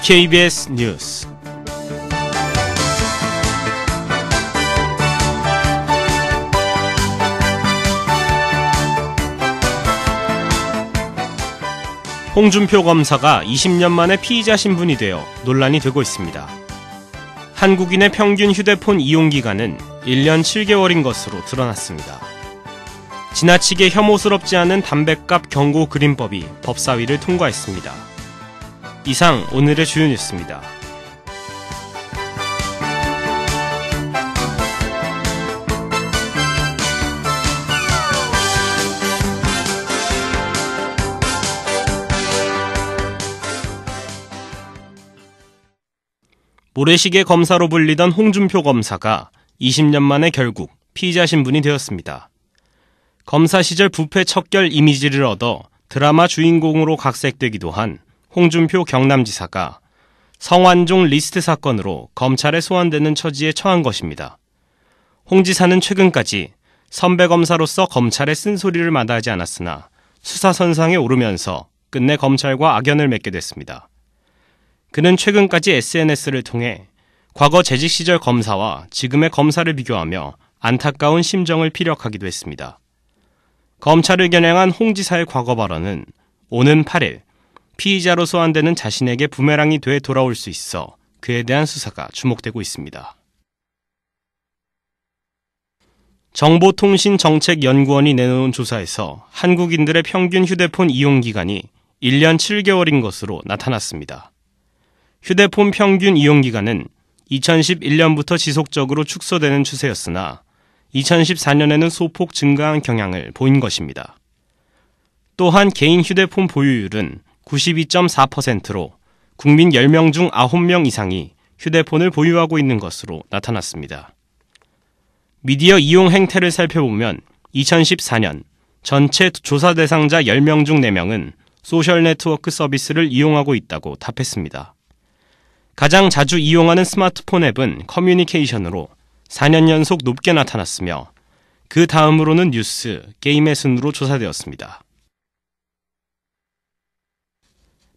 DKBS 뉴스 홍준표 검사가 20년 만에 피의자 신분이 되어 논란이 되고 있습니다. 한국인의 평균 휴대폰 이용기간은 1년 7개월인 것으로 드러났습니다. 지나치게 혐오스럽지 않은 담뱃값 경고 그림법이 법사위를 통과했습니다. 이상 오늘의 주요 뉴스입니다. 모래시계 검사로 불리던 홍준표 검사가 20년 만에 결국 피의자 신분이 되었습니다. 검사 시절 부패 척결 이미지를 얻어 드라마 주인공으로 각색되기도 한 홍준표 경남지사가 성완종 리스트 사건으로 검찰에 소환되는 처지에 처한 것입니다. 홍 지사는 최근까지 선배 검사로서 검찰의 쓴소리를 마다하지 않았으나 수사선상에 오르면서 끝내 검찰과 악연을 맺게 됐습니다. 그는 최근까지 SNS를 통해 과거 재직 시절 검사와 지금의 검사를 비교하며 안타까운 심정을 피력하기도 했습니다. 검찰을 겨냥한 홍 지사의 과거 발언은 오는 8일 피의자로 소환되는 자신에게 부메랑이 돼 돌아올 수 있어 그에 대한 수사가 주목되고 있습니다. 정보통신정책연구원이 내놓은 조사에서 한국인들의 평균 휴대폰 이용기간이 1년 7개월인 것으로 나타났습니다. 휴대폰 평균 이용기간은 2011년부터 지속적으로 축소되는 추세였으나 2014년에는 소폭 증가한 경향을 보인 것입니다. 또한 개인 휴대폰 보유율은 92.4%로 국민 10명 중 9명 이상이 휴대폰을 보유하고 있는 것으로 나타났습니다. 미디어 이용 행태를 살펴보면 2014년 전체 조사 대상자 10명 중 4명은 소셜 네트워크 서비스를 이용하고 있다고 답했습니다. 가장 자주 이용하는 스마트폰 앱은 커뮤니케이션으로 4년 연속 높게 나타났으며 그 다음으로는 뉴스, 게임의 순으로 조사되었습니다.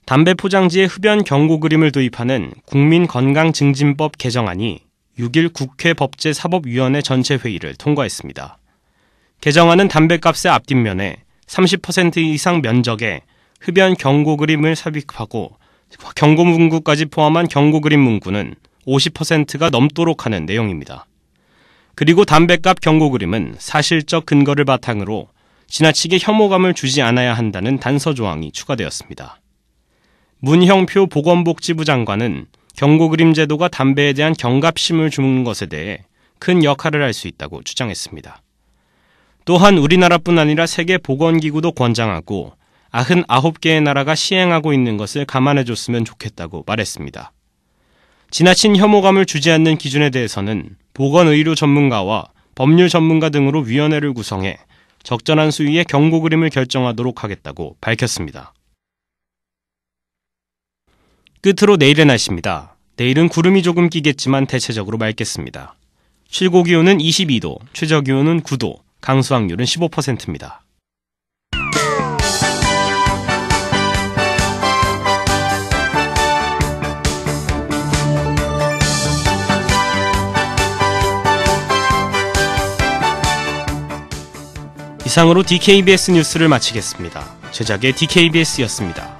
담배 포장지에 흡연 경고 그림을 도입하는 국민건강증진법 개정안이 6일 국회 법제사법위원회 전체 회의를 통과했습니다. 개정안은 담배값의 앞뒷면에 30% 이상 면적에 흡연 경고 그림을 삽입하고 경고 문구까지 포함한 경고 그림 문구는 50%가 넘도록 하는 내용입니다. 그리고 담뱃값 경고 그림은 사실적 근거를 바탕으로 지나치게 혐오감을 주지 않아야 한다는 단서 조항이 추가되었습니다. 문형표 보건복지부 장관은 경고 그림 제도가 담배에 대한 경각심을 주는 것에 대해 큰 역할을 할 수 있다고 주장했습니다. 또한 우리나라뿐 아니라 세계보건기구도 권장하고 99개의 나라가 시행하고 있는 것을 감안해줬으면 좋겠다고 말했습니다. 지나친 혐오감을 주지 않는 기준에 대해서는 보건의료 전문가와 법률 전문가 등으로 위원회를 구성해 적절한 수위의 경고 그림을 결정하도록 하겠다고 밝혔습니다. 끝으로 내일의 날씨입니다. 내일은 구름이 조금 끼겠지만 대체적으로 맑겠습니다. 최고기온은 22도, 최저기온은 9도, 강수확률은 15%입니다. 이상으로 DKBS 뉴스를 마치겠습니다. 제작의 DKBS였습니다.